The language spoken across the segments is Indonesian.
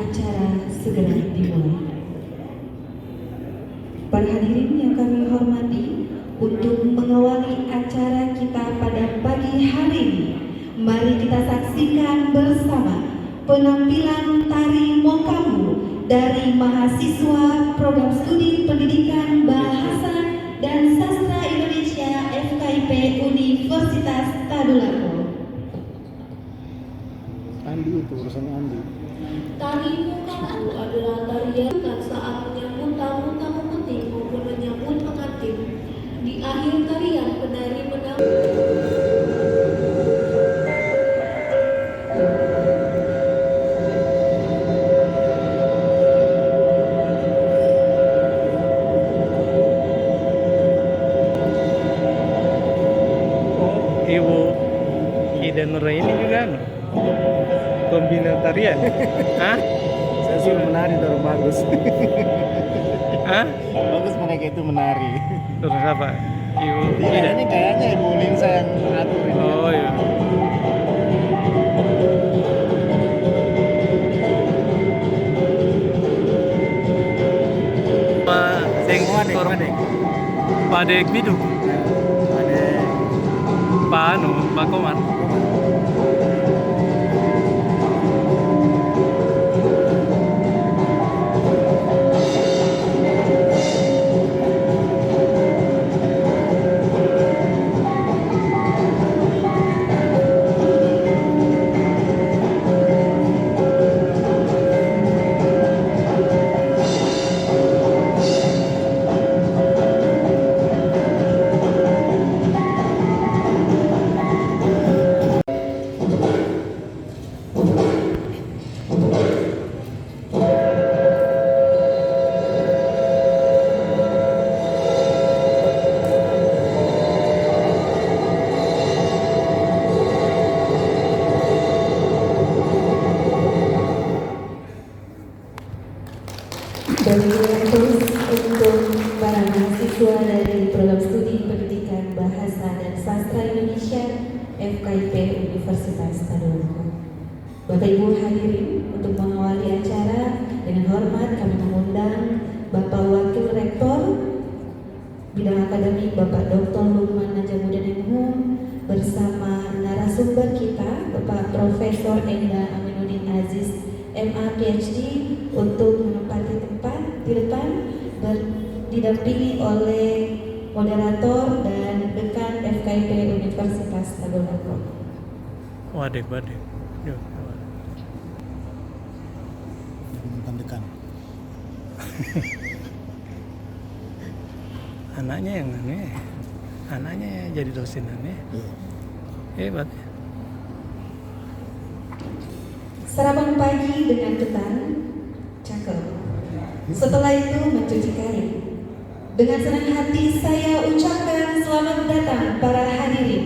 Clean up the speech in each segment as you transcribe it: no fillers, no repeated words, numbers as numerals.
acara segera dimulai. Para hadirin yang kami hormati, untuk mengawali acara kita pada pagi hari ini, mari kita saksikan bersama penampilan tari Mokambu dari mahasiswa Program Studi Pendidikan Bahasa dan Sastra Indonesia FKIP Universitas Tadulako. Andi itu urusannya Andi. Tari Mokambu adalah tarian saat menyambut tamu-tamu penting maupun menyambut pengantin. Di akhir tarian, penari Ibu Ida Nuraini juga pembina tarian. Hah? Saya suruh menari terus bagus. Hah? Bagus mereka itu menari. Terus apa? Ibu Ida. Ini kayaknya Ibu Linsa yang atur ini. Oh iya. Padek bidu. Pak Komar. Terus untuk para mahasiswa dari Program Studi Pendidikan Bahasa dan Sastra Indonesia FKIP Universitas Tadulako. Bapak Ibu hadirin, untuk mengawali acara dengan hormat kami mengundang Bapak Wakil Rektor Bidang Akademik Bapak Dr. Lukman Najamuddin MHum bersama narasumber kita Bapak Profesor Enda Aminuddin Aziz MA PhD untuk menempati tempat di depan didampingi oleh moderator dan dekan FKIP Universitas Tadulako. Wadik. Yuk. Bukan dekan. Anaknya yang aneh. Anaknya jadi dosen aneh. Hebat. Sarapan pagi dengan ketan, cakep. Setelah itu mencuci kain. Dengan senang hati saya ucapkan selamat datang para hadirin.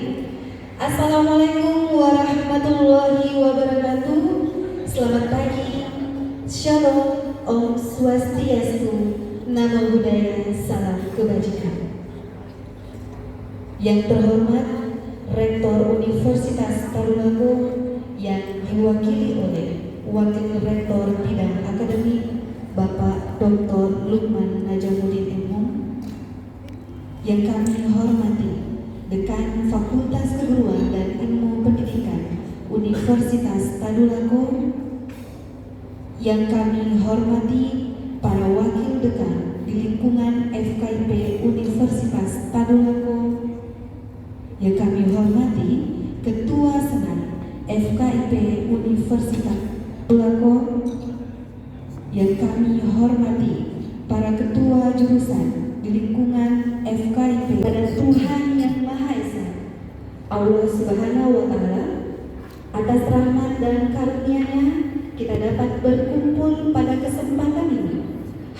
Assalamualaikum warahmatullahi wabarakatuh. Selamat pagi. Shalom, Om Swastiastu, Namo Buddhaya, Salam Kebajikan. Yang terhormat Rektor Universitas Tadulako yang diwakili oleh Wakil Rektor Bidang Akademik Bapak Dr. Lukman Najamuddin MHum, yang kami hormati Dekan Fakultas Keguruan dan Ilmu Pendidikan Universitas Tadulako, yang kami hormati para wakil dekan di lingkungan FKIP Universitas Tadulako, yang kami hormati Ketua Senat FKIP Universitas Tadulako, yang kami hormati para ketua jurusan di lingkungan FKIP, pada Tuhan Yang Maha Esa, Allah Subhanahu wa Ta'ala, atas rahmat dan karunia-Nya kita dapat berkumpul pada kesempatan ini,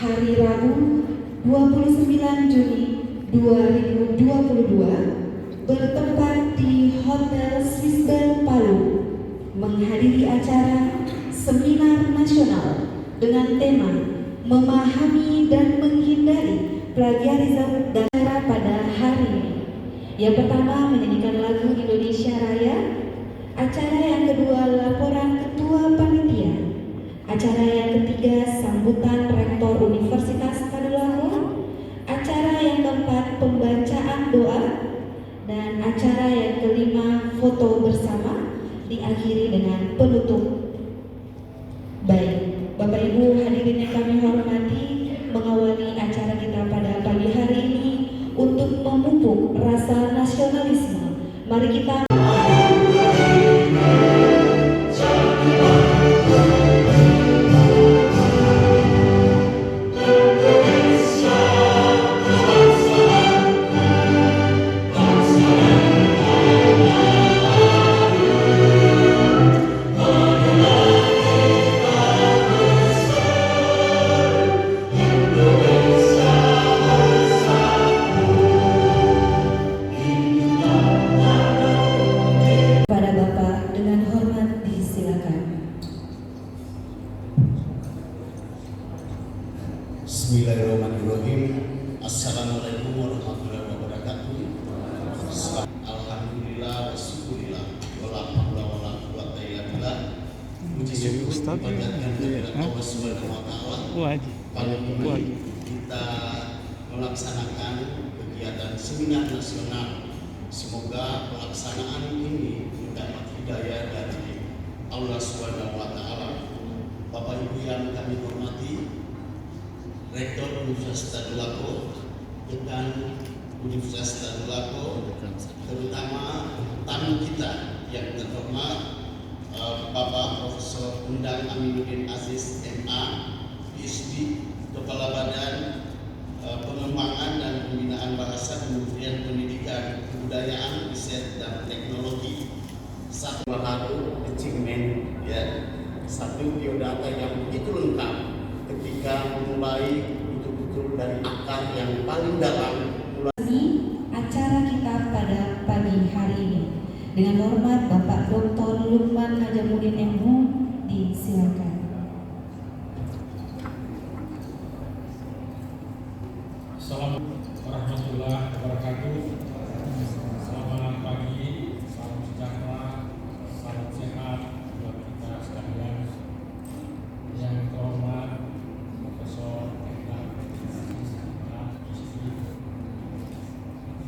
hari Rabu 29 Juni 2022, bertempat di Hotel Swissbell Palu, menghadiri acara seminar nasional dengan tema memahami dan menghindari plagiarisme daerah pada hari ini. Yang pertama menyanyikan lagu Indonesia Raya, acara yang kedua laporan ketua panitia, acara yang yang kelima, foto bersama diakhiri dengan penutup. Baik, Bapak Ibu hadirin yang kami hormati, mengawali acara kita pada pagi hari ini untuk memupuk rasa nasionalisme. Mari kita pada Bapak dengan hormat disilakan. Bismillahirrahmanirrahim. Assalamualaikum warahmatullahi wabarakatuh. Alhamdulillah wa syukurillah wala haula wala quwata illa billah. Puji syukur kepada Allah Subhanahu wa taala. Pagi ini kita melaksanakan kegiatan seminar nasional. Semoga pelaksanaan ini mendapat hidayah dari Allah Subhanahu wa taala. Bapak Ibu yang kami hormati, Rektor Universitas Tadulako, Dekan Universitas Tadulako, terutama tamu kita yang terhormat Bapak Profesor Undang Aminuddin Aziz MA, PhD, Kepala Badan Pengembangan dan Pembinaan Bahasa Kementerian Pendidikan, Kebudayaan, Riset dan Teknologi. Satu baharu achievement, ya, satu biodata yang begitu lengkap ketika memulai betul-betul dari akar yang paling dalam. Acara kita pada pagi hari ini dengan hormat Bapak Dr. Lukman Hajamuddin MH, disilakan. Assalamualaikum warahmatullahi wabarakatuh. Selamat pagi, salam sejahtera, salam sehat buat kita sekalian. Yang terhormat Profesor Hendra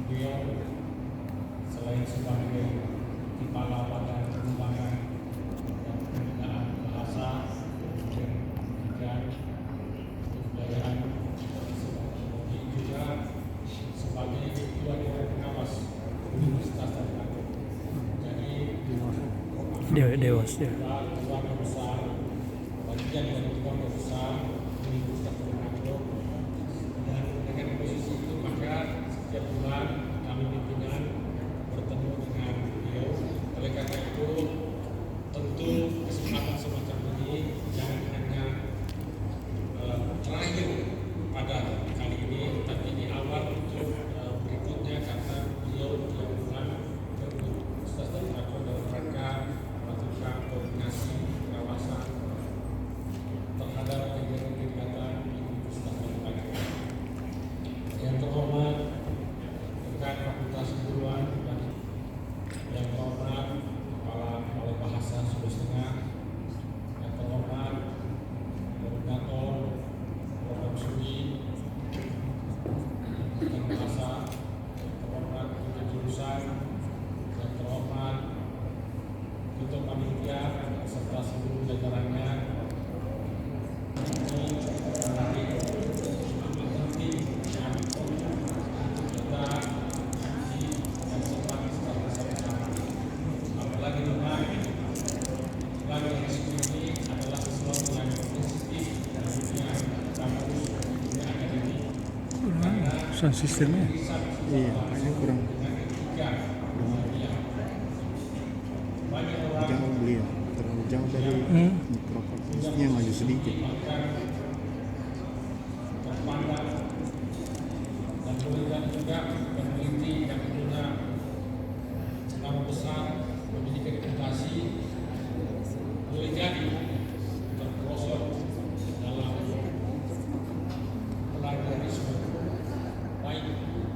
beliau selain sebagai Kepala Badan Pengembangan dan Pembinaan Bahasa dan Kebudayaan juga sebagai Ketua Dewan Pengawas Universitas Tadulako. Jadi Dewas ya. keluarga besar, bagian dari keluarga besar Universitas Tadulako, dan dengan posisi itu maka setiap bulan kami pimpinan bertemu dengan beliau. Oleh karena itu tentu kesempatan semacam ini jangan hanya terakhir pada kali ini, tapi di awal untuk berikutnya, karena beliau tiap bulan Universitas Tadulako dalam rangka melakukan koordinasi pengawasan terhadap kegiatan Universitas Tadulako. Yang terhormat Dekan Fakultas Keguruan dan yang terhormat Kepala Balai Bahasa Sulawesi Tengah, yang terhormat Koordinator Program Studi dan Bahasa, yang terhormat Ketua Jurusan, yang terhormat Ketua Panitia serta seluruh jajarannya. Ini menarik amat penting yang kita kaji dan serta secara sama-sama. Apalagi lagi ini adalah sesuatu yang sensitif dalam dunia kampus, dunia akademik. Sound sistemnya. Iya, makanya kurang Jauh beliau, terlalu jauh dari mikrofonnya, maju sedikit. terpandang dan berikan juga peneliti yang punya nama besar memiliki reputasi, boleh jadi terperosok dalam plagiarisme, baik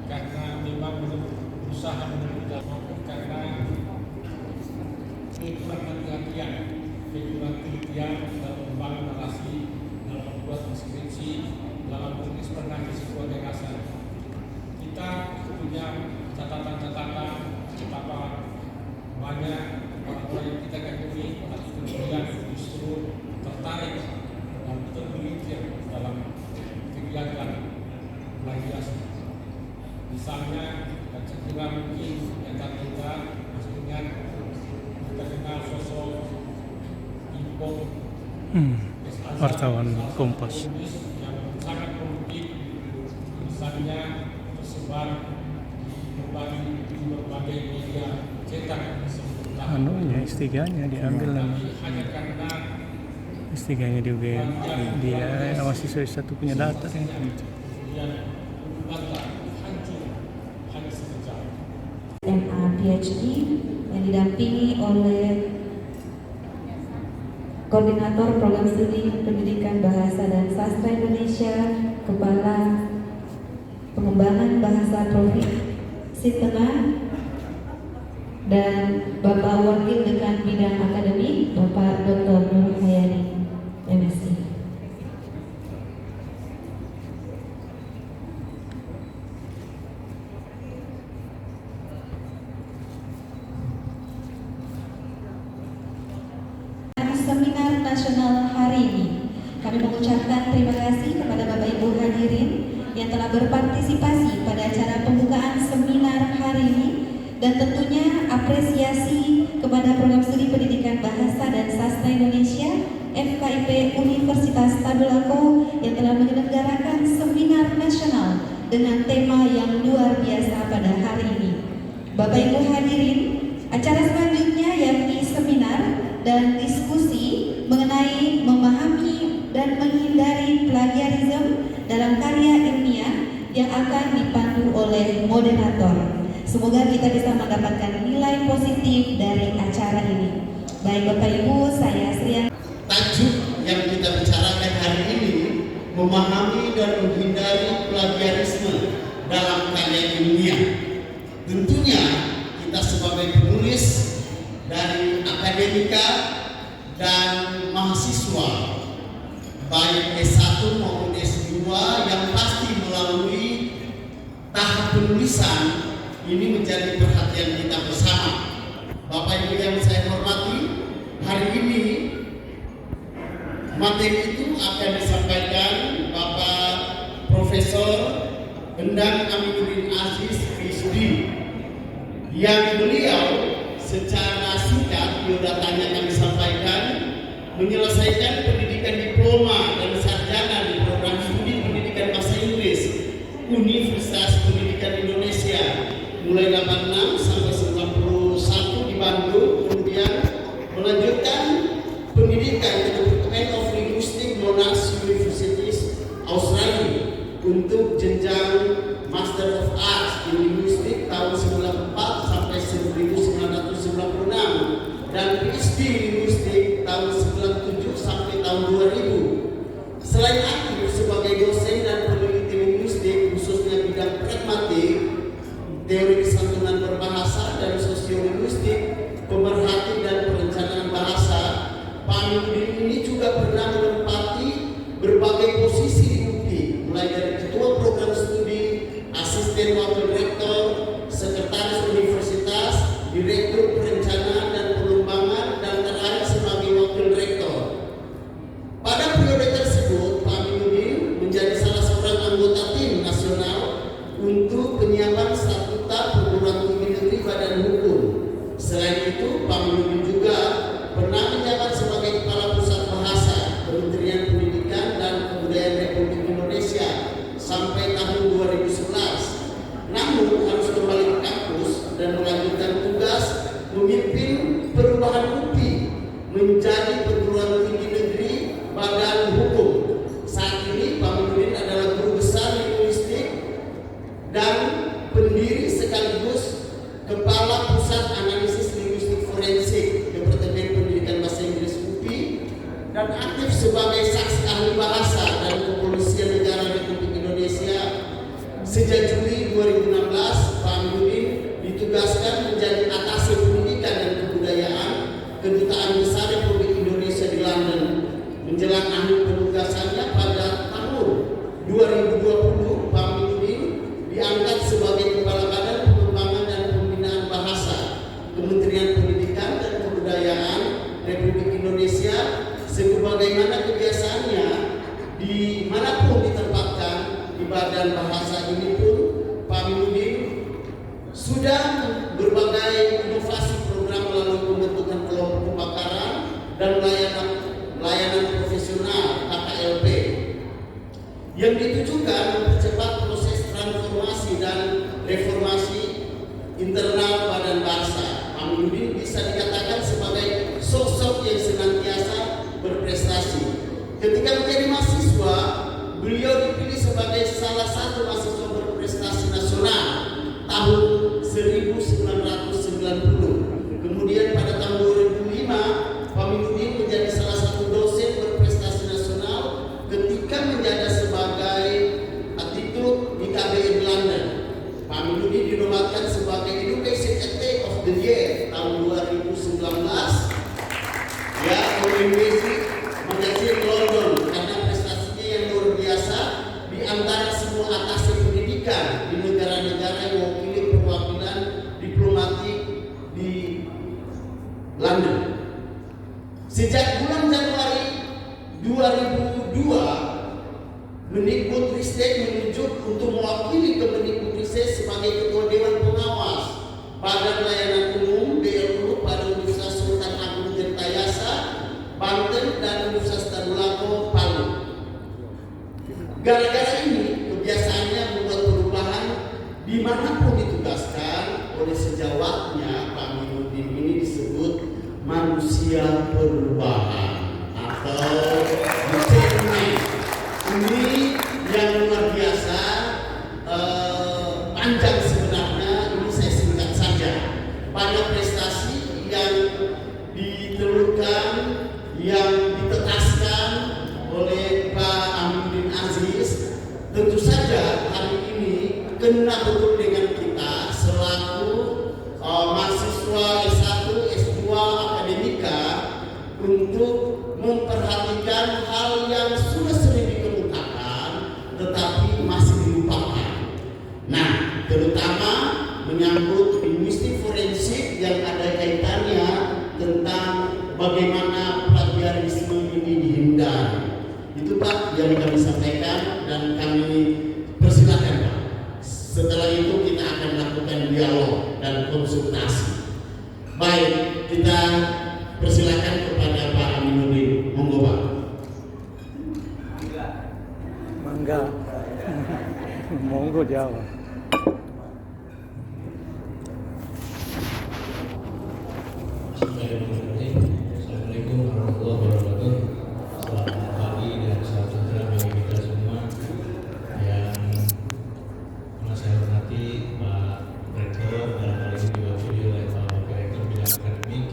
karena memang berusaha menunda maupun karena kurang hati-hatian, kejuruan penelitian dalam membangun narasi, dalam membuat skripsi, dalam menulis pernah di sebuah gagasan. Kita punya catatan-catatan betapa banyak orang-orang yang kita kagumi atau kemudian justru tertarik dan tergelincir dalam kegiatan belajar asli. Misalnya, saya kira mungkin yang kita masih ingat kita kenal sosok Impong Wartawan Kompas. yang sangat produktif, misalnya tersebar di berbagai media cetak Anunya istiganya diambil nama hanya karena istiganya di UGM. Dia mahasiswa satu punya data kan. kemudian bantah hancur hanya sekejap. MA PhD yang didampingi oleh Koordinator Program Studi Pendidikan Bahasa dan Sastra Indonesia, Kepala Pengembangan Bahasa Provinsi Tengah, dan Bapak Wakil Dekan Bidang Akademik, Bapak Dr. Nur Hayani, MSc. Seminar nasional hari ini, kami mengucapkan terima kasih kepada Bapak Ibu hadirin yang telah berpartisipasi pada acara pembukaan seminar hari ini, dan tentunya apresiasi kepada Program Studi Pendidikan Bahasa dan Sastra Indonesia FKIP Universitas Tadulako yang telah menyelenggarakan seminar nasional dengan tema yang luar biasa pada hari ini. Bapak Ibu hadirin, acara selanjutnya yakni seminar dan diskusi mengenai memahami dan menghindari plagiarisme dalam karya ilmiah yang akan dipandu oleh moderator. Semoga kita bisa mendapatkan nilai positif dari acara ini. Baik Bapak Ibu, saya Sri. Tajuk yang kita bicarakan hari ini memahami dan menghindari plagiarisme dalam karya ilmiah. Tentunya kita sebagai penulis dari akademika dan mahasiswa baik S1 maupun S2 yang pasti melalui tahap penulisan ini menjadi perhatian kita bersama. Bapak Ibu yang saya hormati, hari ini materi itu akan disampaikan Bapak Profesor Endang Aminuddin Aziz PhD, yang beliau secara singkat biodatanya kami sampaikan menyelesaikan pendidikan diploma dan sarjana di program studi pendidikan bahasa Inggris Universitas Pendidikan Indonesia mulai 86 sampai 91 di Bandung, kemudian melanjutkan pendidikan di Department of Linguistics Monash Universities Australia untuk jenjang Master of Arts in Linguistics tahun 94 sampai 1996 dan PhD Linguistik tahun 97 sampai tahun 2000. Selain aktif sebagai dosen dan peneliti linguistik khususnya bidang pragmatik, teori kesantunan berbahasa dan sosiolinguistik, pemerhati dan perencanaan bahasa, Pak Aminuddin ini juga pernah menempati berbagai posisi di UPI, mulai dari ketua program studi, asisten wakil rektor, sekretaris universitas, direktur perencanaan dan pengembangan, dan terakhir sebagai wakil rektor. Pada periode tersebut, Pak Aminuddin menjadi salah seorang anggota tim nasional untuk penyiapan statuta perguruan tinggi negeri Badan Hukum. Selain itu, Pak Aminuddin juga pernah menjabat sebagai Kepala Pusat Bahasa Kementerian Pendidikan dan Kebudayaan Republik Indonesia sampai tahun 2011. Namun harus kembali ke kampus dan melanjutkan tugas memimpin perubahan UPI menjadi perguruan tinggi negeri Badan Hukum. Saat ini Pak Aminuddin adalah guru besar linguistik dan pendiri sekaligus Kepala Pusat Analisis Linguistik Forensik Kementerian Pendidikan dan Kebudayaan Republik Indonesia sebagaimana kebiasaannya dimanapun ditempatkan di badan bahasa ini pun Pak Aminuddin sudah berbagai inovasi program melalui pembentukan kelompok pembakaran dan layanan profesional KKLP yang ditujukan mempercepat proses transformasi dan reformasi internal badan bahasa. Pak Aminuddin bisa dikatakan sebagai sosok yang senantiasa berprestasi. Ketika menjadi mahasiswa, beliau dipilih sebagai salah satu mahasiswa berprestasi nasional tahun 1990. Kemudian pada tahun 2005, Pak Aminuddin menjadi salah satu dosen berprestasi nasional ketika menjabat sebagai attitude di KBR London. Pak Aminuddin dinobatkan sebagai Education Attack of the Year tahun 2019 ya oleh Magazine London karena prestasinya yang luar biasa di antara semua atase pendidikan di negara-negara yang mewakili perwakilan diplomatik di London. Sejak bulan Januari 2002 Mendikbudristek menunjuk untuk mewakili Kemendikbudristek sebagai Ketua Dewan Pengawas Badan Layanan Umum BLU pada Universitas Sultan Agung Tirtayasa, Banten dan Universitas Tadulako, Palu. Gara-gara ini kebiasaannya membuat perubahan dimanapun ditugaskan. Oleh sejawatnya Pak Aminuddin ini disebut manusia perubahan atau change. Ini yang luar biasa, panjang sebenarnya, ini saya singkat saja. Banyak prestasi yang ditelurkan, yang ditetaskan oleh Pak Aminuddin Aziz. Tentu saja hari ini kena betul dengan kita selaku mahasiswa S1, S2 akademika untuk memperhatikan hal yang sudah sering dikemukakan tetapi masih dilupakan. Nah, terutama menyangkut linguistik forensik yang ada kaitannya tentang bagaimana plagiarisme ini dihindari. Itu Pak yang kami sampaikan dan kami persilakan Pak. Setelah itu kita akan melakukan dialog dan konsultasi. Baik, kita persilakan kepada Pak Aminuddin. Monggo Pak. Mangga. Monggo Jawa. Assalamualaikum warahmatullahi wabarakatuh. Selamat pagi dan salam sejahtera bagi kita semua. Yang saya hormati Pak Rektor, dalam hal ini diwakili oleh Pak Wakil Rektor Bidang Akademik,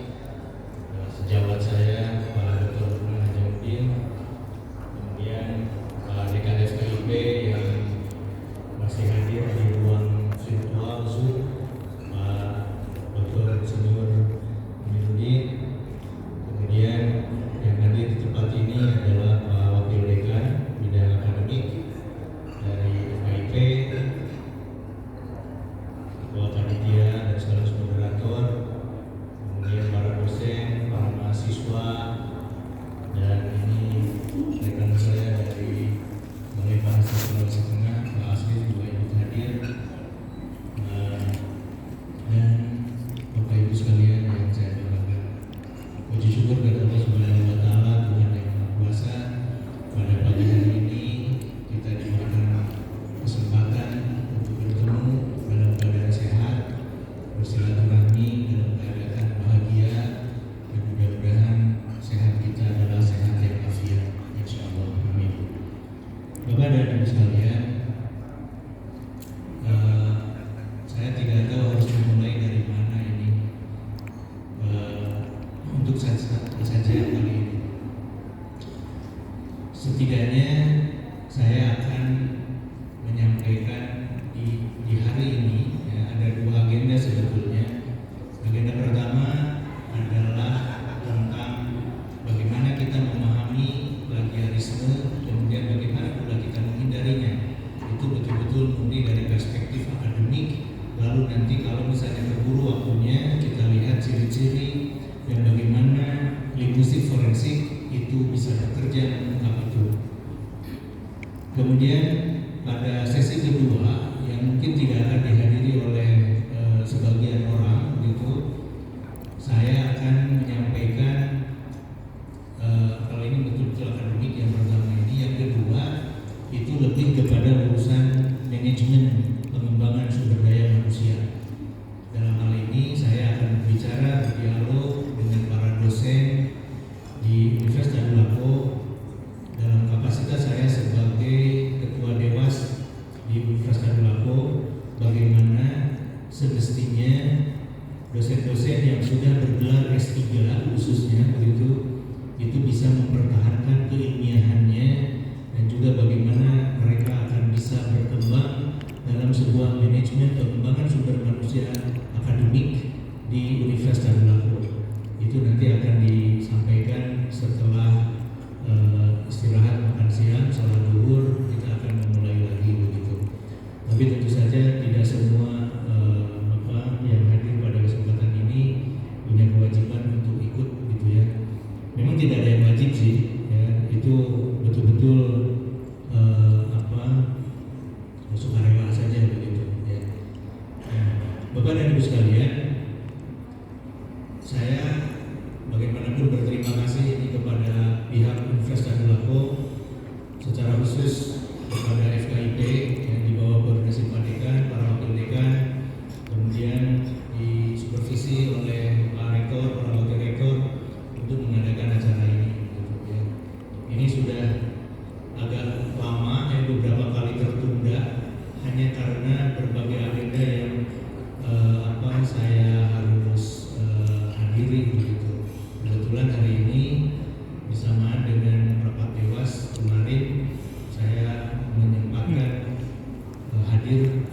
sejawat saya Pak Dr. Lukman Hajamuddin, kemudian Pak Dekan FKIP yang masih hadir di ruang virtual Zoom, Pak Dr. Senior Aminuddin, kemudian yang hadir di tempat ini adalah Pak Wakil Dekan Bidang Akademik dari FKIP, Ketua Panitia dan sekaligus moderator, kemudian para dosen, para mahasiswa, dan ini rekan saya dari Balai Bahasa Sulawesi Tengah, Pak Asli juga ikut hadir, dan Bapak Ibu sekalian yang saya banggakan. Puji syukur kepada Allah Subhanahu wa Ta'ala, Tuhan yang Maha Kuasa. Pada pagi hari ini kita diberikan kesempatan untuk bertemu dalam keadaan sehat, bersilaturahmi dalam keadaan bahagia, dan mudah-mudahan sehat kita adalah sehat yang afiat, insyaallah. Amin. Bapak dan Ibu sekalian, saya tidak tahu harus memulai dari mana ini untuk saja kali ini. Setidaknya saya akan menyampaikan di hari ini ya, ada dua agenda sebetulnya. Agenda pertama adalah tentang bagaimana kita memahami plagiarisme, kemudian bagaimana pula kita menghindarinya. Itu betul-betul murni dari perspektif akademik. Lalu nanti kalau misalnya terburu waktunya, kita lihat itu bisa bekerja mengungkap itu. Kemudian pada sesi kedua yang mungkin tidak akan dihadiri oleh sebagian orang gitu, saya akan menyampaikan kalau ini betul-betul akademik yang pertama ini, yang kedua itu lebih kepada urusan manajemen pengembangan sumber daya manusia. Dalam hal ini saya akan berbicara berdialog dengan para dosen di Universitas Tadulako dalam kapasitas saya sebagai ketua dewas di Universitas Tadulako, bagaimana semestinya dosen-dosen yang sudah bergelar S3 khususnya begitu itu bisa mempertahankan keilmiahannya, dan juga bagaimana mereka akan bisa berkembang dalam sebuah manajemen pengembangan sumber manusia akademik di Universitas Tadulako. Itu nanti akan disampaikan setelah istirahat makan siang, sholat zuhur, kita akan memulai lagi begitu. Tapi tentu saja tidak semua yang hadir pada kesempatan ini punya kewajiban untuk ikut gitu ya. Memang tidak ada yang wajib sih, ya, itu betul-betul sukarela saja begitu ya. Bapak dan Ibu sekalian, saya bagaimanapun berterima kasih ini kepada pihak Universitas Tadulako, secara khusus kepada FKIP yang di bawah koordinasi Pak Dekan, para wakil dekan, kemudian disupervisi oleh Pak Rektor, para wakil rektor untuk mengadakan acara ini. Ya. Ini sudah agak lama, beberapa kali tertunda hanya karena berbagai agenda yang saya harus hadiri begitu. Kebetulan hari ini bersamaan dengan rapat dewas kemarin saya menyempatkan hadir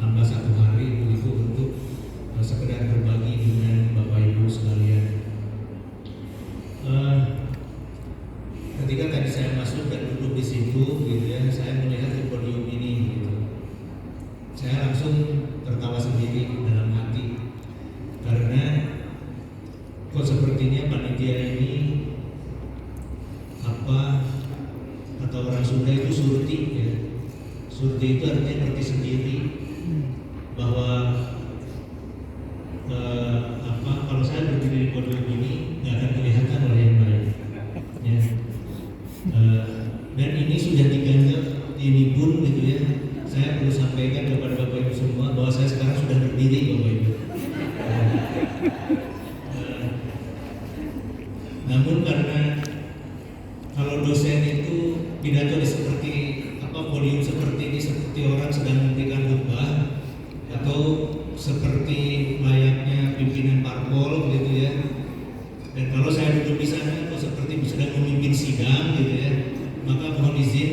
tambah 1 hari begitu untuk sekedar berbagi dengan Bapak Ibu sekalian. Ketika tadi saya masuk dan duduk di situ gitu ya, saya melihat di podium ini gitu. Saya langsung tertawa sendiri dalam hati, karena kok sepertinya panitia ini kata orang Sunda itu surti ya. Surti itu artinya ngerti sendiri bahwa kalau saya berdiri di podium ini nggak akan kelihatan oleh yang lain ya. Dan ini sudah diganjel ini pun gitu ya. Saya perlu sampaikan kepada Bapak Ibu semua bahwa saya sekarang sudah berdiri, Bapak Ibu. Namun karena kalau dosen itu pidato seperti podium seperti ini, seperti orang sedang memberikan khutbah atau seperti layaknya pimpinan parpol gitu ya. Dan kalau saya duduk di sana kok seperti sedang memimpin sidang gitu ya. Maka mohon izin,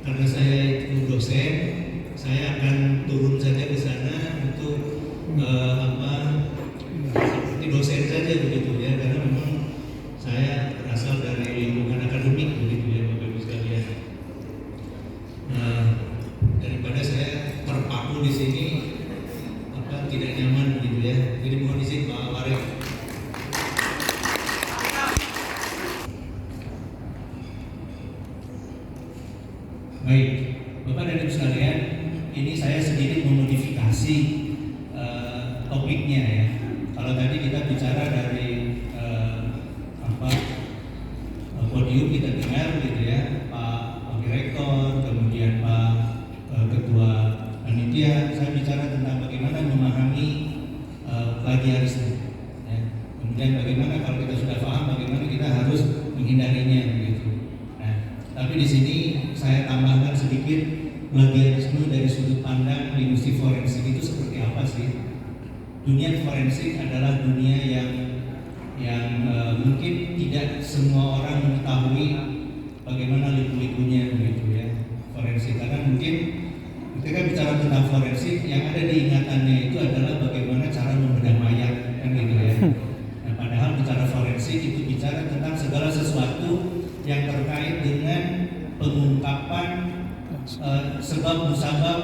karena saya itu dosen, saya akan turun saja ke sana untuk seperti dosen saja begitu ya, karena memang saya berasal dari lingkungan akademik begitu ya Bapak Ibu sekalian. Daripada saya terpaku di sini tidak nyaman begitu ya. Jadi mohon izin Pak Warek. Baik, Bapak dan Ibu sekalian, ini saya sedikit memodifikasi topiknya ya. Kalau tadi kita bicara dari podium, kita dengar gitu ya Pak Wakil Rektor, kemudian Pak Ketua Panitia, saya bicara tentang bagaimana memahami plagiarisme. Ya. Kemudian bagaimana kalau kita sudah paham, bagaimana kita harus menghindarinya begitu. Nah, tapi di sini saya tambahkan sedikit plagiarisme dari sudut pandang industri forensik itu seperti apa sih? Dunia forensik adalah dunia yang mungkin tidak semua orang mengetahui bagaimana liku-likunya begitu ya forensik, karena mungkin ketika bicara tentang forensik yang ada di ingatannya itu adalah bagaimana cara membedah mayat kan gitu ya. Nah, padahal bicara forensik itu bicara tentang segala sesuatu yang terkait dengan pengungkapan sebab musabab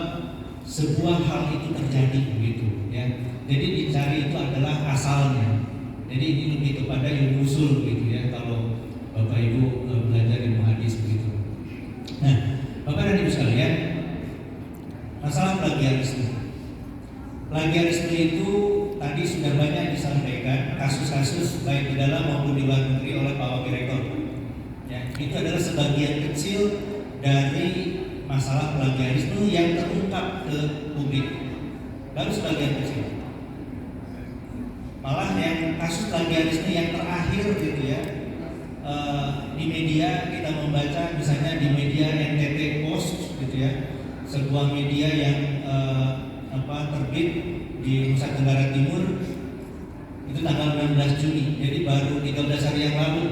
sebuah hal itu terjadi begitu ya. Jadi dicari itu adalah asalnya. Jadi ini lebih kepada ilmu usul gitu ya. Kalau Bapak Ibu belajar ilmu hadis begitu. Nah, Bapak dan Ibu sekalian, masalah plagiarisme. Plagiarisme itu tadi sudah banyak disampaikan kasus-kasus baik di dalam maupun di luar negeri oleh Pak Wakil Rektor. Ya, itu adalah sebagian kecil dari masalah plagiarisme yang terungkap ke publik. Baru sebagian kecil. Malah yang kasus plagiarisme yang terakhir gitu ya, di media kita membaca misalnya di media NTT Post gitu ya, sebuah media yang terbit di Nusa Tenggara Timur itu tanggal 16 Juni, jadi baru 13 hari yang lalu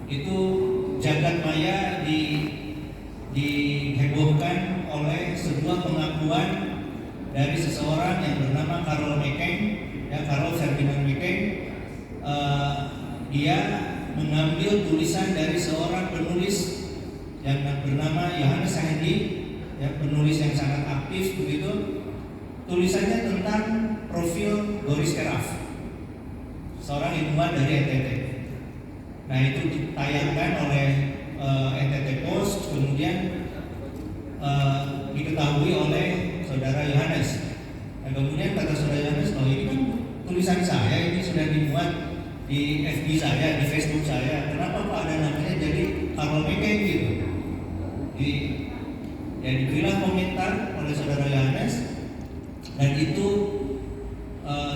itu jagat maya dihebohkan oleh sebuah pengakuan dari seseorang yang bernama Carol McCain, ya Carol Ferdinand McCain. Dia mengambil tulisan dari seorang penulis yang bernama Yohannes Sahendi, ya penulis yang sangat aktif begitu. Tulisannya tentang profil Boris Karloff, seorang ilmuwan dari NTT. Nah itu ditayangkan oleh NTT Post, kemudian diketahui oleh saudara Yohannes. Nah kemudian kata saudara Yohannes, bahwa ini kan tulisan saya, ini sudah dimuat di FB saya, di Facebook saya. Kenapa kok ada namanya jadi Carol McCain gitu? Diberilah komentar oleh saudara Yohannes. Dan itu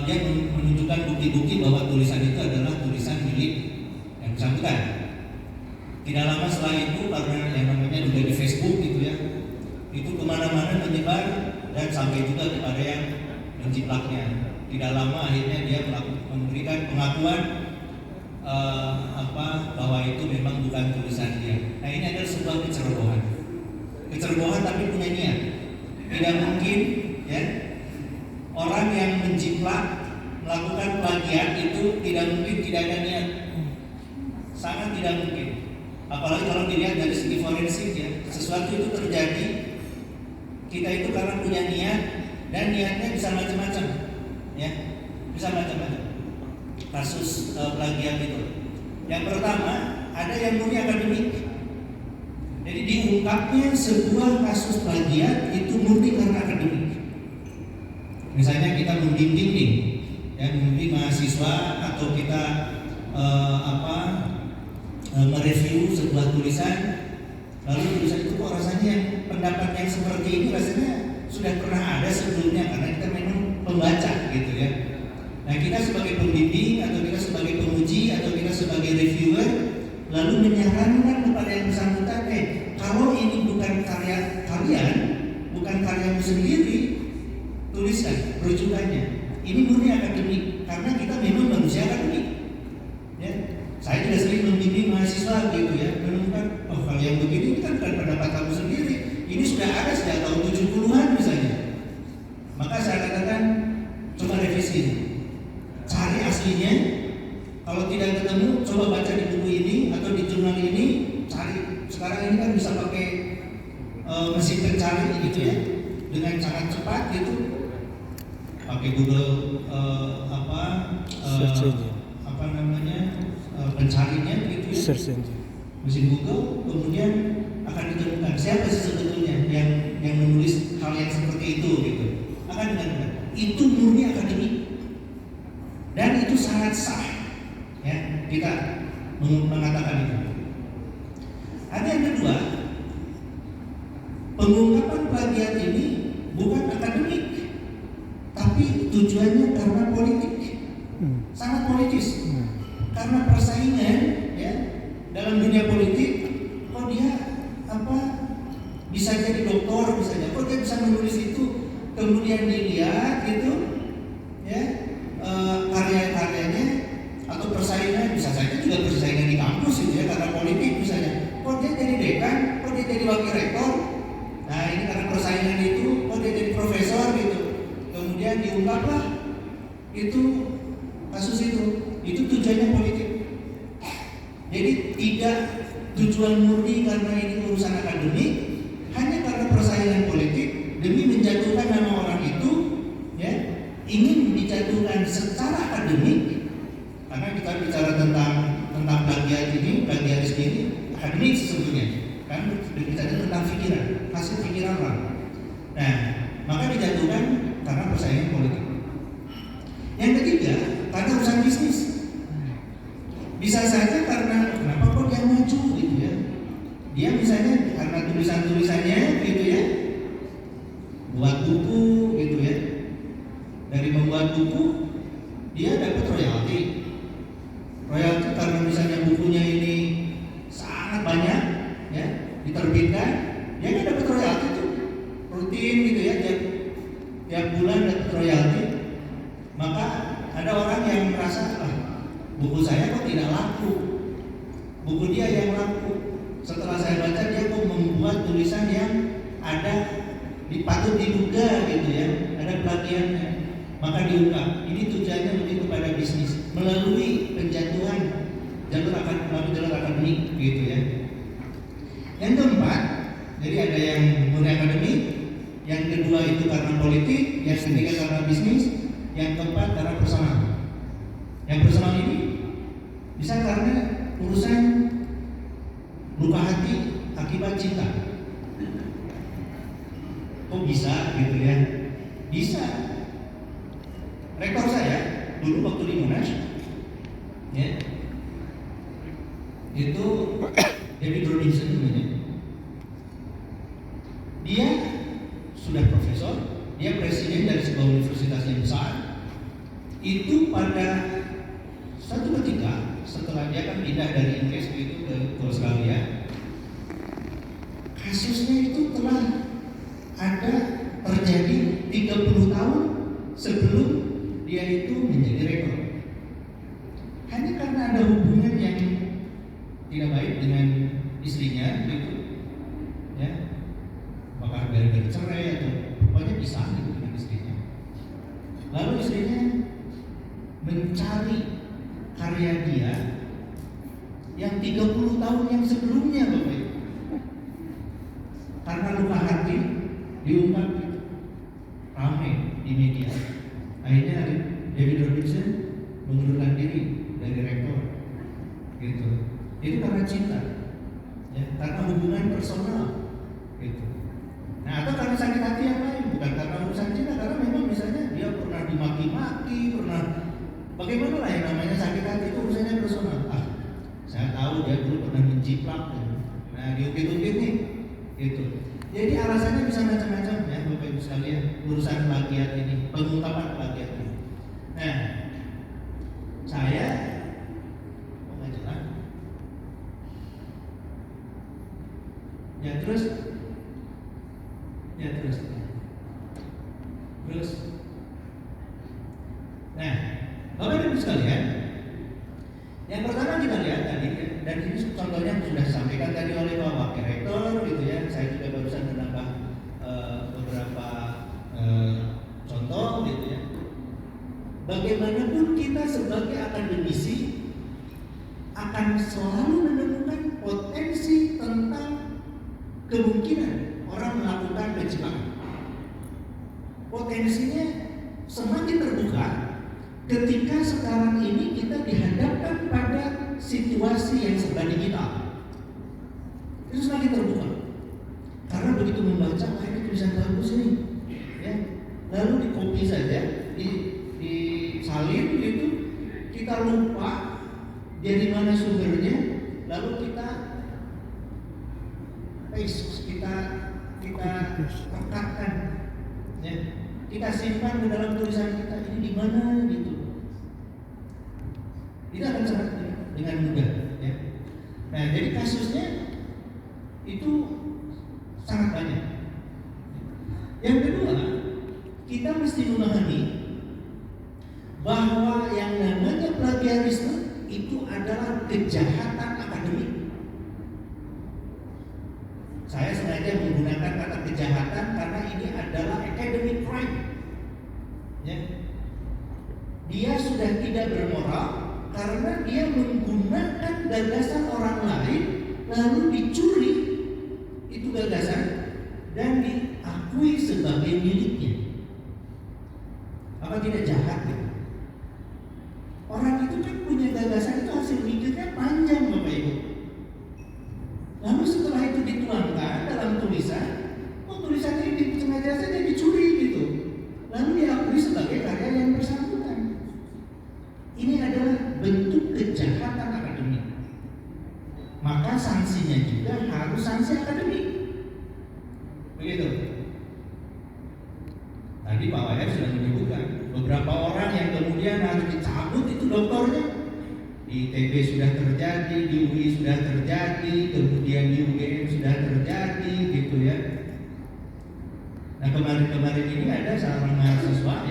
dia menunjukkan bukti-bukti bahwa tulisan itu adalah tulisan milik yang bersangkutan. Tidak lama setelah itu, karena yang namanya juga di Facebook gitu ya, itu kemana-mana menyebar dan sampai juga kepada yang menciplaknya. Tidak lama akhirnya dia memberikan pengakuan bahwa itu memang bukan tulisan dia. Nah ini adalah sebuah kecerobohan tapi punya niat. Tidak mungkin ya orang yang menjiplak melakukan plagiat itu tidak mungkin tidak ada niat, sangat tidak mungkin. Apalagi kalau dilihat dari segi forensik ya, sesuatu itu terjadi, kita itu karena punya niat dan niatnya bisa macam-macam, ya bisa macam-macam. Kasus plagiat itu, yang pertama ada yang murni akademik. Jadi diungkapnya sebuah kasus plagiat itu murni karena akademik. Misalnya kita membimbing nih, ya membimbing mahasiswa atau kita mereview sebuah tulisan, lalu tulisan itu kok rasanya yang pendapat yang seperti ini rasanya sudah pernah ada sebelumnya karena kita memang pembaca gitu ya. Nah kita sebagai pembimbing atau kita sebagai penguji atau kita sebagai reviewer lalu menyarankan kepada yang bersangkutan, kalau ini bukan karya kalian, bukan karyamu sendiri, tuliskan rujukannya. Ini murni akademik karena kita memang manusia akademik. Ya, saya juga sering membimbing mahasiswa gitu ya, menemukan kalau yang begini kan bukan pendapat kamu sendiri. Ini sudah ada sejak tahun 70-an misalnya. Maka saya katakan coba revisi, cari aslinya. Kalau tidak ketemu, coba baca di buku ini atau di jurnal ini, cari. Sekarang ini kan bisa pakai mesin pencari gitu ya, dengan sangat cepat gitu. Pakai Google pencarinya gitu ya, search engine, mesin Google, kemudian akan ditemukan siapa sih sebetulnya yang menulis hal yang seperti itu gitu. Akan ditemukan itu murni akademik dan itu sangat sah ya kita mengatakan itu. Ada yang kedua, pengungkapan plagiat ini bukan akademik tapi tujuannya karena politik, sangat politis. Karena persaingan ya dalam dunia politik, kok dia bisa jadi doktor misalnya, kok dia bisa menulis itu, kemudian dilihat gitu ya karya-karyanya atau persaingan, bisa saja juga persaingan di kampus gitu ya karena politik misalnya, kok dia jadi dekan, kok dia jadi wakil rektor. Nah ini karena persaingan itu, kok dia jadi profesor gitu. Kemudian diungkaplah itu kasus itu tujuannya politik. Jadi tidak tujuan murni karena ini urusan akademik, hanya karena persaingan politik demi menjatuhkan nama orang itu, ya ingin dijatuhkan secara akademik. Karena kita bicara tentang tentang plagiaris ini akademik sesungguhnya, kan berbicara tentang pikiran, hasil pikiran orang. Nah, maka dijatuhkan karena persaingan politik. Yang ketiga, karena urusan bisnis. Bisa saja karena kenapa kok dia maju gitu ya. Dia misalnya karena tulisan-tulisannya gitu ya, buat buku gitu ya. Dari membuat buku dia dapat royalti. Royalti karena misalnya bukunya ini sangat banyak ya, diterbitkan, dia kan dapat royalti tuh rutin gitu ya, tiap bulan dapat royalti. Maka ada orang yang merasa buku saya kok tidak laku, buku dia yang laku. Setelah saya baca dia kok membuat tulisan yang ada patut diduga gitu ya, ada plagiannya. Maka diungkap. Ini tujuannya lebih kepada bisnis melalui penjatuhan jalur akademik gitu ya. Yang keempat, jadi ada yang murni akademik, yang kedua itu karena politik, yang ketiga karena bisnis, yang keempat karena personal. Yang personal ini bisa karena urusan luka hati akibat cinta. Kok bisa gitu ya? Bisa. Rektor saya dulu waktu di Monash, ya, itu David Robinson namanya. Dia sudah profesor, dia presiden dari sebuah universitas yang besar. Itu pada satu ketika setelah dia kan pindah dari Inggris itu ke Australia, kasusnya itu telah ada terjadi 30 tahun sebelum dia itu menjadi rektor. Hanya karena ada hubungan yang tidak baik dengan istrinya gitu, ya, apakah dari cerai atau pokoknya pisah gitu dengan istrinya. Lalu istrinya mencari karya dia yang 30 tahun yang sebelumnya, Bapak Ibu. Karena luka hati diungkap gitu, ramai di media. Akhirnya David Robinson mengundurkan diri dari rektor, gitu. Itu karena cinta, ya, karena hubungan personal, gitu. Nah, atau karena sakit hati yang lain, bukan karena urusan cinta, karena memang misalnya dia pernah dimaki-maki, pernah bagaimana lah yang namanya sakit hati itu urusannya personal. Saya tahu dia dulu pernah menciplak, nah diungkit-ungkit nih, gitu. Jadi alasannya bisa macam-macam ya, Bapak Ibu sekalian, urusan plagiat ini, pengungkapan plagiat ini. Nah, saya nggak jelas. Ya terus. Nah, Bapak Ibu sekalian, yang pertama kita lihat tadi, dan ini contohnya sudah disampaikan tadi oleh Pak Wakil Rektor, gitu ya. Saya juga barusan menambah beberapa contoh, gitu ya. Bagaimanapun kita sebagai akademisi akan selalu menemukan potensi tentang kemungkinan orang melakukan pencitraan. Potensinya semakin terbuka ketika sekarang ini kita dihadapkan pada situasi yang serba digital. Itu semakin terbuka. Karena begitu membaca, ini tulisan bagus ini, ya, lalu di copy saja, disalin gitu, kita lupa dari mana sumbernya, lalu kita paste, kita rekatkan, ya, kita simpan ke dalam tulisan kita ini di mana gitu. Itu akan sangat dengan mudah, ya. Nah, jadi kasusnya itu sangat banyak. Yang kedua, kita mesti memahami bahwa yang namanya plagiarisme itu adalah kejahatan akademik. Saya sengaja menggunakan kata kejahatan karena ini adalah academic crime. Ya. Dia sudah tidak bermoral karena dia menggunakan gagasan orang lain lalu dicuri itu gagasan dan diakui sebagai miliknya. Apa tidak jahat? Ya? Orang itu kan punya gagasan, itu hasil mikirnya banyak. tulisan, tulisan ini sengaja saja dicuri gitu, lalu diakui sebagai karya yang bersangkutan. Ini adalah bentuk kejahatan akademik. Maka sanksinya juga harus sanksi akademik. Begitu. Tadi Pak Wahyar sudah menyebutkan beberapa orang yang kemudian harus dicabut itu doktornya. Di ITB sudah terjadi, di UI sudah terjadi, kemudian di UGM sudah terjadi, gitu ya. Nah kemarin-kemarin ini ada seorang mahasiswa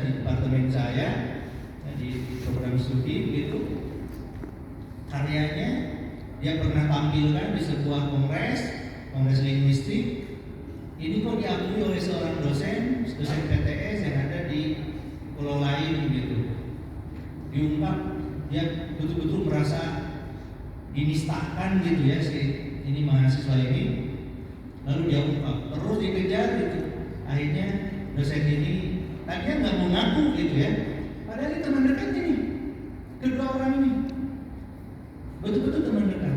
di departemen saya, di program studi gitu, karyanya dia pernah tampilkan di sebuah kongres linguistik. Ini kok diakui oleh seorang dosen PTS yang ada di pulau lain gitu. Diungkap dia betul-betul merasa dinistakan gitu ya ini mahasiswa ini. Lalu dia ungkap, terus dikejar gitu. Akhirnya dosen ini tadinya nggak mau ngaku gitu ya. Padahal ini teman dekat ini, kedua orang ini betul-betul teman dekat.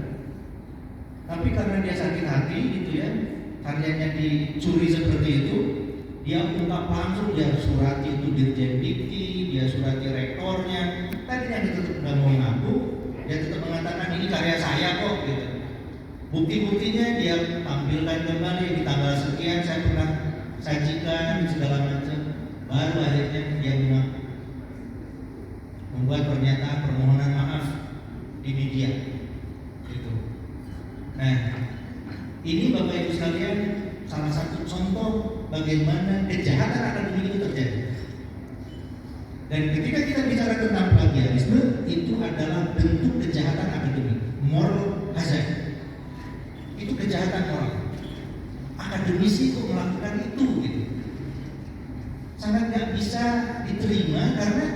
Tapi karena dia sakit hati gitu ya, karyanya dicuri seperti itu, dia ungkap langsung, dia surati itu Dirjen Dikti, dia surati rektornya. Tadinya dia tetap nggak mau ngaku, dia tetap mengatakan ini karya saya kok gitu. Bukti-buktinya dia tampilkan kembali di tanggal sekian saya pernah sajikan segala macam. Baru akhirnya dia mengaku, membuat pernyataan permohonan maaf di media. Gitu. Nah, ini Bapak Ibu sekalian salah satu contoh bagaimana kejahatan akademik itu terjadi. Dan ketika kita bicara tentang plagiarisme, itu adalah bentuk kejahatan akademik, moral hazard. Itu kejahatan moral. Akademisi kok melakukan itu gitu. Sangat nggak bisa diterima karena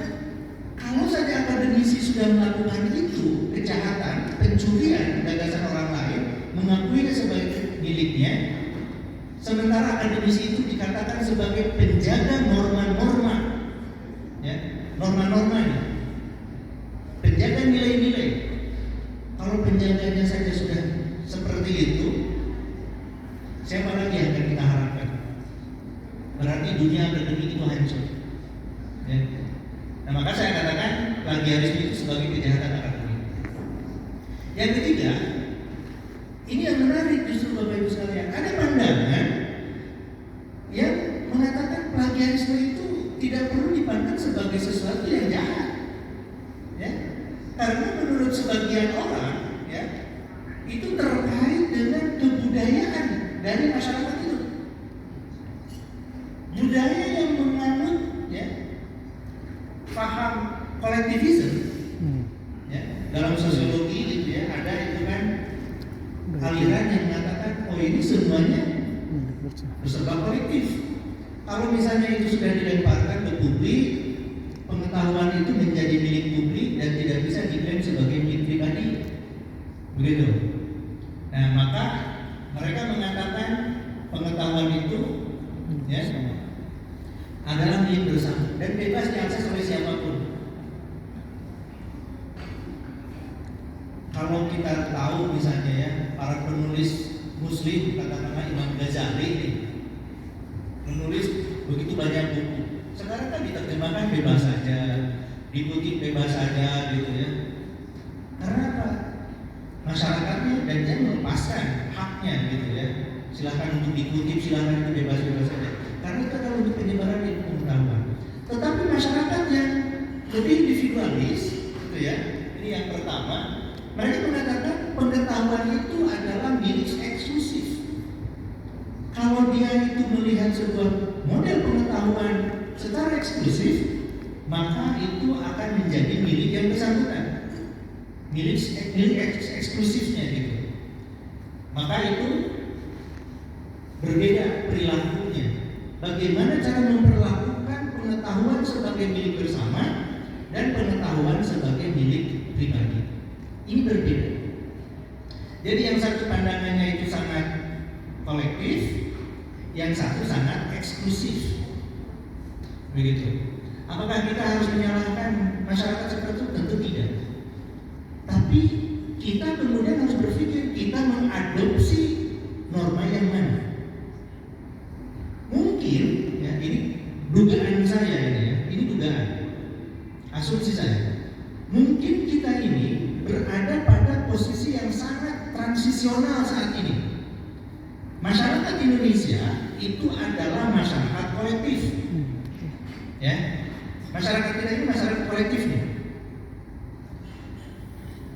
kalau saja akademisi sudah melakukan itu, kejahatan, pencurian gagasan orang lain, mengakuinya sebagai miliknya, sementara akademisi itu dikatakan sebagai penjaga norma-norma, ya, norma-norma ini, penjaga nilai-nilai. Kalau penjaganya saja sudah seperti itu, siapa lagi yang akan kita harapkan? Berarti dunia akademik itu hancur. Ya. Nah maka saya katakan plagiarisme itu sebagai kejahatan akademik. Yang ketiga, ini yang menarik justru Bapak Ibu sekalian, ada pandangan yang mengatakan plagiarisme itu tidak perlu dipandang sebagai sesuatu yang jahat, ya, karena menurut sebagian orang, ya, itu terkait dengan kebudayaan dari masyarakat itu, budaya yang menganut, ya, paham kolektivisme, ya, dalam sosiologi gitu ya, ada itu kan aliran yang mengatakan oh ini semuanya bersifat kolektif. Kalau misalnya itu sudah dilemparkan ke publik, pengetahuan itu menjadi milik publik dan tidak bisa diklaim sebagai milik pribadi. Begitu. Nah, maka mereka mengatakan pengetahuan itu ya adalah milik bersama dan bebas diakses oleh siapapun. Kalau kita tahu misalnya ya, para penulis Muslim, katakanlah Imam Ghazali ini, menulis begitu banyak buku. Sekarang kan diterjemahkan bebas saja, dikutip bebas saja gitu ya. Karena apa? Masyarakatnya dan dia melepaskan haknya gitu ya. Silahkan untuk dikutip, silahkan itu bebas-bebas saja. Karena itu adalah untuk penyebaran ilmu pengetahuan. Tetapi masyarakat yang lebih individualis, gitu ya. Ini yang pertama, mereka mengatakan pengetahuan itu adalah milik eksklusif. Kalau dia itu melihat sebuah model pengetahuan secara eksklusif, maka itu akan menjadi milik yang bersangkutan, milik eksklusifnya gitu. Maka itu berbeda perilakunya. Bagaimana cara memperlakukan pengetahuan sebagai milik bersama dan pengetahuan sebagai milik pribadi. Ini berbeda. Jadi yang satu pandangannya itu sangat kolektif, yang satu sangat eksklusif. Begitu. Apakah kita harus menyalahkan masyarakat seperti itu? Tentu tidak. Tapi kita kemudian harus berpikir kita mengadopsi norma yang mana. berada pada posisi yang sangat transisional saat ini. Masyarakat Indonesia itu adalah masyarakat kolektif. Ya. Masyarakat kita ini masyarakat kolektif nih.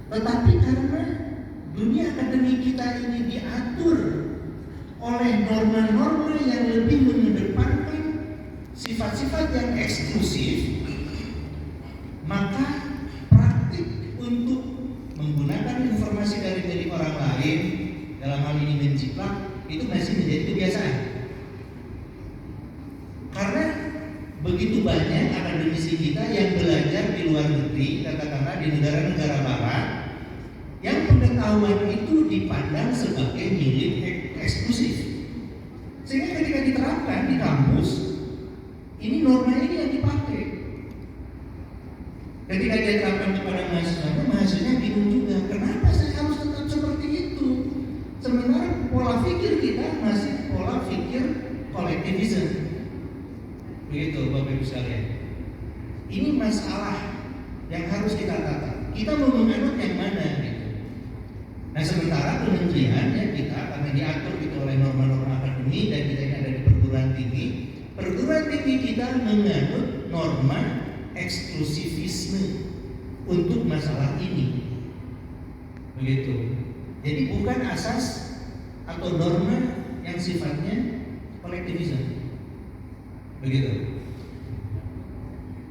Tetapi karena dunia akademik kita ini diatur oleh norma-norma yang lebih mengedepankan sifat-sifat yang eksklusif, maka praktik untuk menggunakan informasi dari milik orang lain, dalam hal ini menjiplak, itu masih menjadi kebiasaan. Karena begitu banyak akademisi kita yang belajar di luar negeri, katakanlah di negara-negara barat, yang pengetahuan itu dipandang sebagai milik eksklusif. Sehingga ketika diterapkan di kampus, ini norma ini yang dipakai. Ketika dia terapkan kepada mahasiswanya bingung juga, kenapa saya harus tetap seperti itu? Sementara pola pikir kita masih pola pikir kolektivisme. Begitu Bapak Ibu sekalian. Ini masalah yang harus kita tata. Kita mau menganut yang mana gitu. Nah sementara kementerian ya kita karena diatur gitu oleh norma-norma akademik dan kita ini ada di perguruan tinggi kita menganut norma eksklusivisme untuk masalah ini. Begitu. Jadi bukan asas atau norma yang sifatnya kolektivisme. Begitu.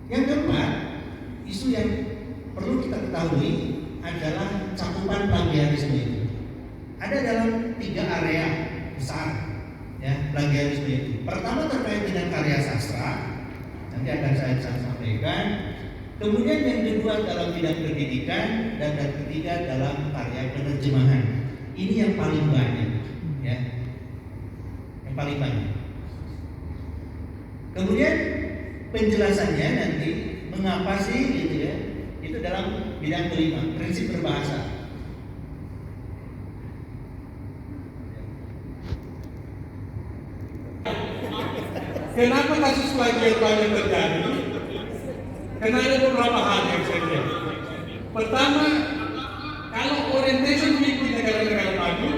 Yang keempat, isu yang perlu kita ketahui adalah cakupan plagiarisme itu. Ada dalam 3 area besar ya plagiarisme itu. Pertama terkait dengan karya sastra, nanti akan saya sampaikan. Kemudian yang kedua dalam bidang pendidikan dan yang ketiga dalam karya penerjemahan. Ini yang paling banyak ya. Yang paling banyak. Kemudian penjelasannya nanti mengapa sih gitu ya. Itu dalam bidang kelima, prinsip berbahasa. Kenapa kasus plagiat banyak terjadi? Karena ada beberapa hal yang saya lihat. Pertama, kalau orientation week di negara-negara maju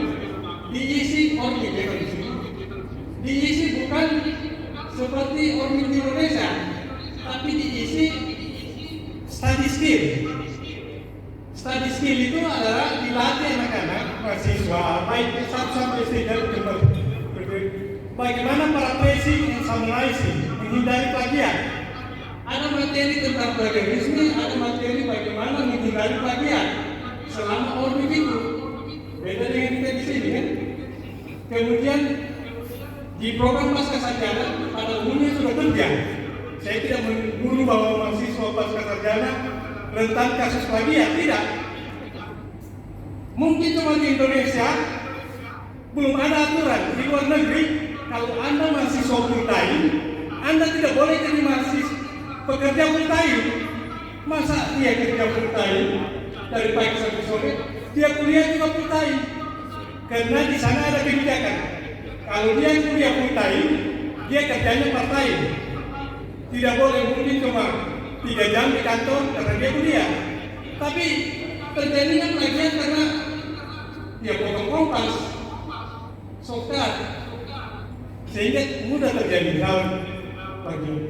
diisi ormi diisi bukan seperti ormi di Indonesia, tapi diisi study skill. Study skill itu adalah dilatih anak-anak mahasiswa baik sampai sejauh bagaimana para tracing and summarizing, menghindari plagiat. Ada materi tentang plagiarisme, ada materi bagaimana menghindari plagiat selama ormi itu. Beda dengan kita di sini kan. Kemudian di program pascasarjana pada umumnya sudah kerja. Saya tidak menuduh bahwa mahasiswa pascasarjana rentan kasus plagiat, tidak. Mungkin cuma di Indonesia belum ada aturan. Di luar negeri kalau Anda mahasiswa full time, Anda tidak boleh jadi mahasiswa pekerja full time. Masa dia kerja full time dari pagi sampai sore, dia kuliah juga full time. Karena di sana ada kebijakan. Kalau dia kuliah full time, dia kerjanya part time. Tidak boleh mungkin cuma 3 jam di kantor karena dia kuliah. Tapi terjadinya plagiat karena dia potong kompas, shortcut, sehingga mudah terjadi hal plagiat.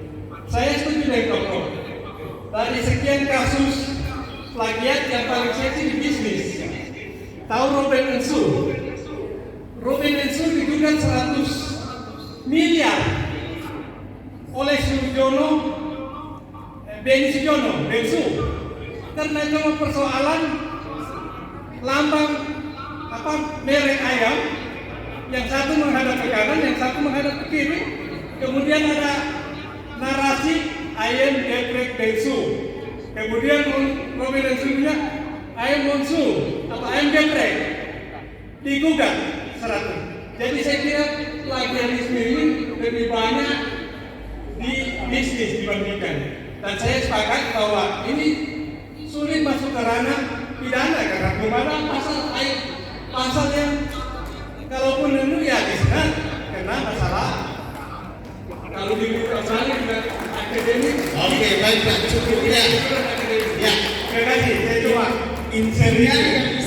Saya setuju dengan Pak Prof. Dari sekian kasus plagiat yang paling seksi di bisnis, tahu Robin and Sue? Robin and Sue digugat 100 miliar oleh Sujono, Benny Sujono, Bensu, karena cuma persoalan lambang merek ayam, yang satu menghadap ke kanan, yang satu menghadap ke kiri, kemudian ada narasi ayam geprek Bensu, kemudian Robin dan Sunya ayam Monsu atau ayam geprek, digugat 100. Jadi saya kira plagiarisme ini lebih banyak di bisnis dibandingkan. Dan saya sepakat bahwa ini sulit masuk ke ranah pidana karena belum ada pasal yang kalaupun itu ya di sana kena masalah. Kalau di Australia juga akademik. Oke, baik Pak, cukup ya. Ya, Terima kasih. Saya cuma Sehingga yang